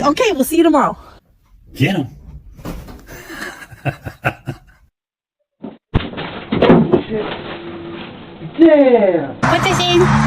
Okay, we'll see you tomorrow. Get him. Damn! Put this in.